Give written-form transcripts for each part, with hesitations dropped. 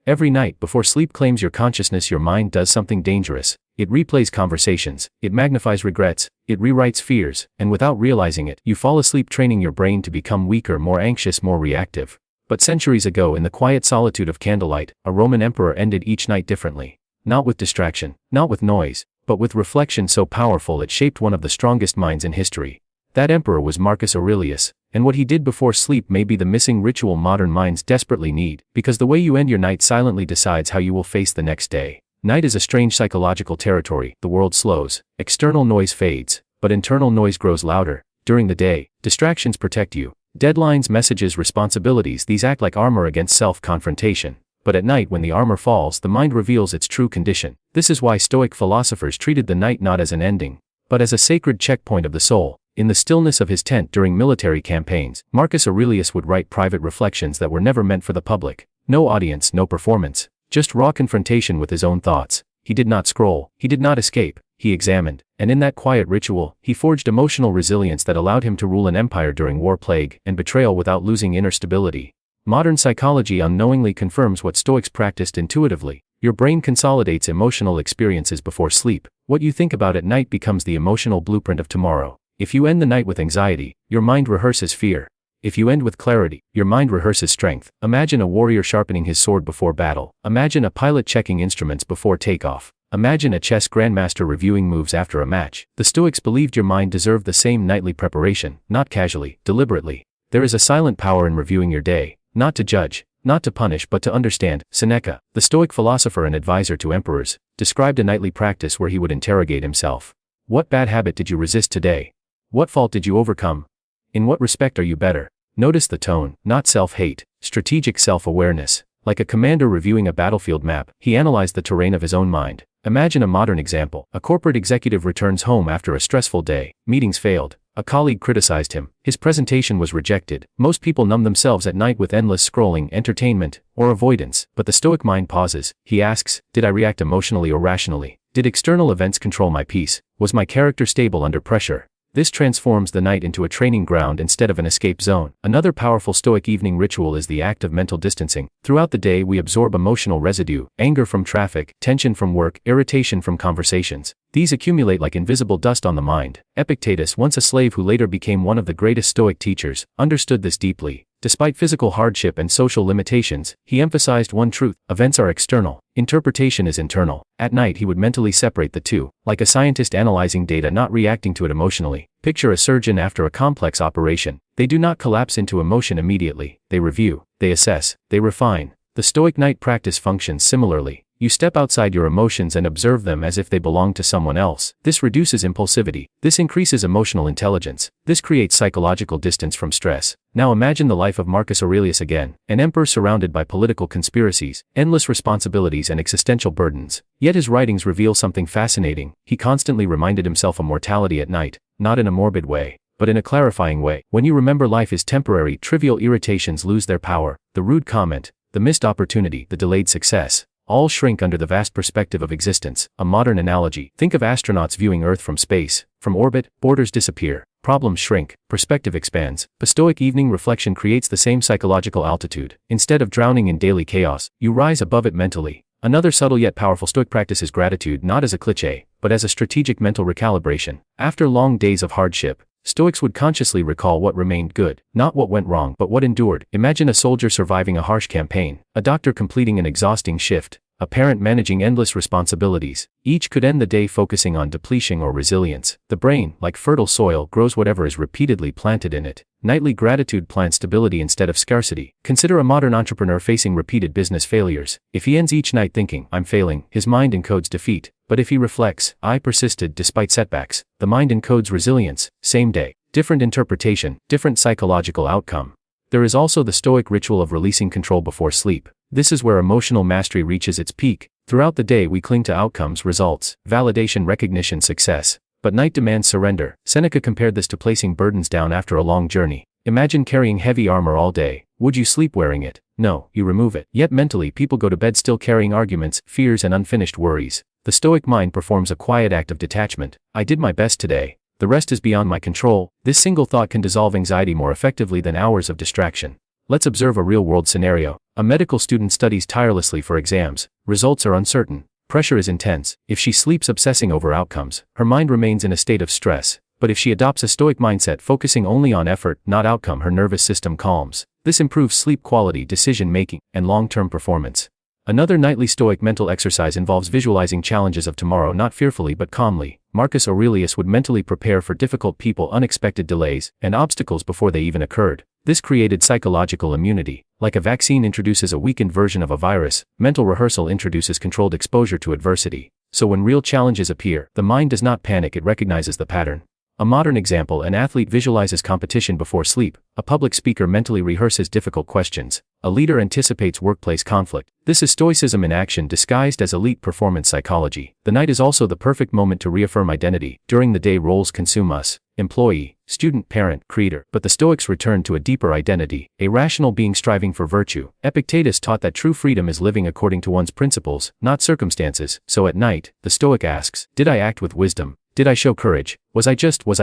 Every night before sleep claims your consciousness, your mind does something dangerous. It replays conversations, it magnifies regrets, it rewrites fears, and without realizing it, you fall asleep training your brain to become weaker, more anxious, more reactive. But centuries ago, in the quiet solitude of candlelight, a Roman emperor ended each night differently. Not with distraction, not with noise, but with reflection so powerful it shaped one of the strongest minds in history. That emperor was Marcus Aurelius, and what he did before sleep may be the missing ritual modern minds desperately need, because the way you end your night silently decides how you will face the next day. Night is a strange psychological territory. The world slows, external noise fades, but internal noise grows louder. During the day, distractions protect you. Deadlines, messages, responsibilities, these act like armor against self-confrontation. But at night, when the armor falls, the mind reveals its true condition. This is why Stoic philosophers treated the night not as an ending, but as a sacred checkpoint of the soul. In the stillness of his tent during military campaigns, Marcus Aurelius would write private reflections that were never meant for the public. No audience, no performance. Just raw confrontation with his own thoughts. He did not scroll, he did not escape, he examined, and in that quiet ritual, he forged emotional resilience that allowed him to rule an empire during war, plague, and betrayal without losing inner stability. Modern psychology unknowingly confirms what Stoics practiced intuitively. Your brain consolidates emotional experiences before sleep. What you think about at night becomes the emotional blueprint of tomorrow. If you end the night with anxiety, your mind rehearses fear. If you end with clarity, your mind rehearses strength. Imagine a warrior sharpening his sword before battle. Imagine a pilot checking instruments before takeoff. Imagine a chess grandmaster reviewing moves after a match. The Stoics believed your mind deserved the same nightly preparation, not casually, deliberately. There is a silent power in reviewing your day, not to judge, not to punish, but to understand. Seneca, the Stoic philosopher and advisor to emperors, described a nightly practice where he would interrogate himself. What bad habit did you resist today? What fault did you overcome? In what respect are you better? Notice the tone, not self-hate, strategic self-awareness. Like a commander reviewing a battlefield map, he analyzed the terrain of his own mind. Imagine a modern example. A corporate executive returns home after a stressful day. Meetings failed. A colleague criticized him. His presentation was rejected. Most people numb themselves at night with endless scrolling, entertainment, or avoidance. But the Stoic mind pauses. He asks, did I react emotionally or rationally? Did external events control my peace? Was my character stable under pressure? This transforms the night into a training ground instead of an escape zone. Another powerful Stoic evening ritual is the act of mental distancing. Throughout the day, we absorb emotional residue, anger from traffic, tension from work, irritation from conversations. These accumulate like invisible dust on the mind. Epictetus, once a slave who later became one of the greatest Stoic teachers, understood this deeply. Despite physical hardship and social limitations, he emphasized one truth: events are external, interpretation is internal. At night he would mentally separate the two, like a scientist analyzing data, not reacting to it emotionally. Picture a surgeon after a complex operation. They do not collapse into emotion immediately. They review, they assess, they refine. The Stoic night practice functions similarly. You step outside your emotions and observe them as if they belong to someone else. This reduces impulsivity. This increases emotional intelligence. This creates psychological distance from stress. Now imagine the life of Marcus Aurelius again, an emperor surrounded by political conspiracies, endless responsibilities, and existential burdens. Yet his writings reveal something fascinating. He constantly reminded himself of mortality at night, not in a morbid way, but in a clarifying way. When you remember life is temporary, trivial irritations lose their power. The rude comment, the missed opportunity, the delayed success, all shrink under the vast perspective of existence. A modern analogy: think of astronauts viewing Earth from space. From orbit, borders disappear, problems shrink, perspective expands. The Stoic evening reflection creates the same psychological altitude. Instead of drowning in daily chaos, you rise above it mentally. Another subtle yet powerful Stoic practice is gratitude, not as a cliché, but as a strategic mental recalibration. After long days of hardship, Stoics would consciously recall what remained good, not what went wrong, but what endured. Imagine a soldier surviving a harsh campaign, a doctor completing an exhausting shift, a parent managing endless responsibilities. Each could end the day focusing on depletion or resilience. The brain, like fertile soil, grows whatever is repeatedly planted in it. Nightly gratitude plants stability instead of scarcity. Consider a modern entrepreneur facing repeated business failures. If he ends each night thinking, I'm failing, his mind encodes defeat. But if he reflects, I persisted despite setbacks, the mind encodes resilience. Same day, different interpretation, different psychological outcome. There is also the Stoic ritual of releasing control before sleep. This is where emotional mastery reaches its peak. Throughout the day we cling to outcomes, results, validation, recognition, success. But night demands surrender. Seneca compared this to placing burdens down after a long journey. Imagine carrying heavy armor all day. Would you sleep wearing it? No, you remove it. Yet mentally people go to bed still carrying arguments, fears, and unfinished worries. The Stoic mind performs a quiet act of detachment. I did my best today. The rest is beyond my control. This single thought can dissolve anxiety more effectively than hours of distraction. Let's observe a real-world scenario. A medical student studies tirelessly for exams. Results are uncertain. Pressure is intense. If she sleeps obsessing over outcomes, her mind remains in a state of stress. But if she adopts a Stoic mindset focusing only on effort, not outcome, her nervous system calms. This improves sleep quality, decision-making, and long-term performance. Another nightly Stoic mental exercise involves visualizing challenges of tomorrow not fearfully but calmly. Marcus Aurelius would mentally prepare for difficult people, unexpected delays, and obstacles before they even occurred. This created psychological immunity. Like a vaccine introduces a weakened version of a virus, mental rehearsal introduces controlled exposure to adversity. So when real challenges appear, the mind does not panic, it recognizes the pattern. A modern example: an athlete visualizes competition before sleep, a public speaker mentally rehearses difficult questions, a leader anticipates workplace conflict. This is Stoicism in action disguised as elite performance psychology. The night is also the perfect moment to reaffirm identity. During the day, roles consume us: employee, student, parent, creator. But the Stoics return to a deeper identity, a rational being striving for virtue. Epictetus taught that true freedom is living according to one's principles, not circumstances. So at night, the Stoic asks, did I act with wisdom? Did I show courage? Was I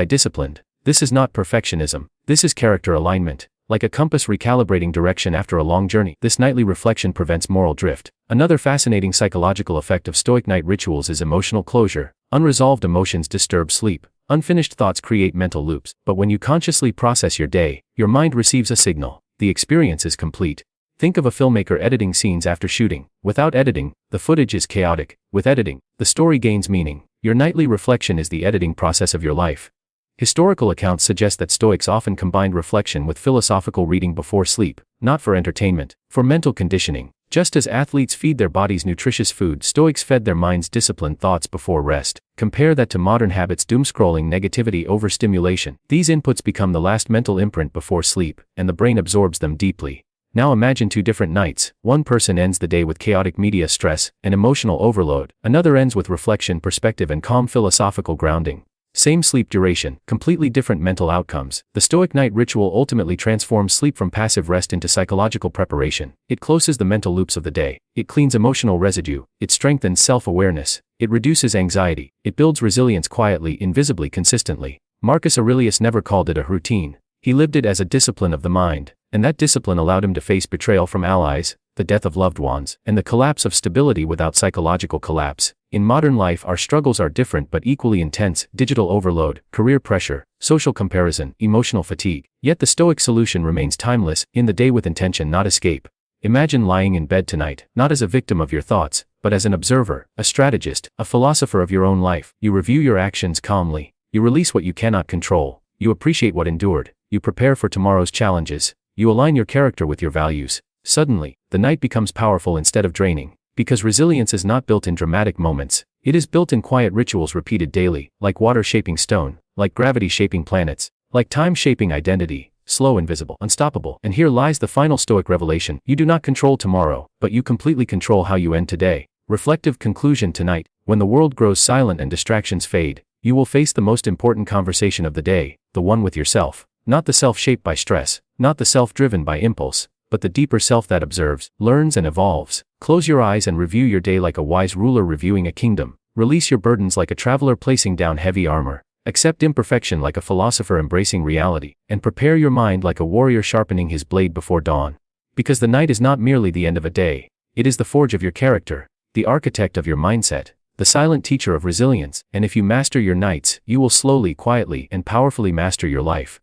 disciplined? This is not perfectionism. This is character alignment. Like a compass recalibrating direction after a long journey, this nightly reflection prevents moral drift. Another fascinating psychological effect of Stoic night rituals is emotional closure. Unresolved emotions disturb sleep. Unfinished thoughts create mental loops. But when you consciously process your day, your mind receives a signal. The experience is complete. Think of a filmmaker editing scenes after shooting. Without editing, the footage is chaotic. With editing, the story gains meaning. Your nightly reflection is the editing process of your life. Historical accounts suggest that Stoics often combined reflection with philosophical reading before sleep, not for entertainment, for mental conditioning. Just as athletes feed their bodies nutritious food, Stoics fed their minds disciplined thoughts before rest. Compare that to modern habits: doom-scrolling, negativity, overstimulation. These inputs become the last mental imprint before sleep, and the brain absorbs them deeply. Now imagine two different nights. One person ends the day with chaotic media stress and emotional overload. Another ends with reflection, perspective, and calm philosophical grounding. Same sleep duration, completely different mental outcomes. The Stoic night ritual ultimately transforms sleep from passive rest into psychological preparation. It closes the mental loops of the day. It cleans emotional residue. It strengthens self-awareness. It reduces anxiety. It builds resilience quietly, invisibly, consistently. Marcus Aurelius never called it a routine. He lived it as a discipline of the mind. And that discipline allowed him to face betrayal from allies, the death of loved ones, and the collapse of stability without psychological collapse. In modern life, our struggles are different but equally intense: digital overload, career pressure, social comparison, emotional fatigue. Yet the Stoic solution remains timeless: in the day with intention, not escape. Imagine lying in bed tonight, not as a victim of your thoughts, but as an observer, a strategist, a philosopher of your own life. You review your actions calmly. You release what you cannot control. You appreciate what endured. You prepare for tomorrow's challenges. You align your character with your values. Suddenly, the night becomes powerful instead of draining. Because resilience is not built in dramatic moments. It is built in quiet rituals repeated daily, like water shaping stone, like gravity shaping planets, like time shaping identity, slow, invisible, unstoppable. And here lies the final Stoic revelation: you do not control tomorrow, but you completely control how you end today. Reflective conclusion: tonight, when the world grows silent and distractions fade, you will face the most important conversation of the day, the one with yourself. Not the self shaped by stress, not the self driven by impulse, but the deeper self that observes, learns, and evolves. Close your eyes and review your day like a wise ruler reviewing a kingdom. Release your burdens like a traveler placing down heavy armor. Accept imperfection like a philosopher embracing reality, and prepare your mind like a warrior sharpening his blade before dawn. Because the night is not merely the end of a day, it is the forge of your character, the architect of your mindset, the silent teacher of resilience. And if you master your nights, you will slowly, quietly, and powerfully master your life.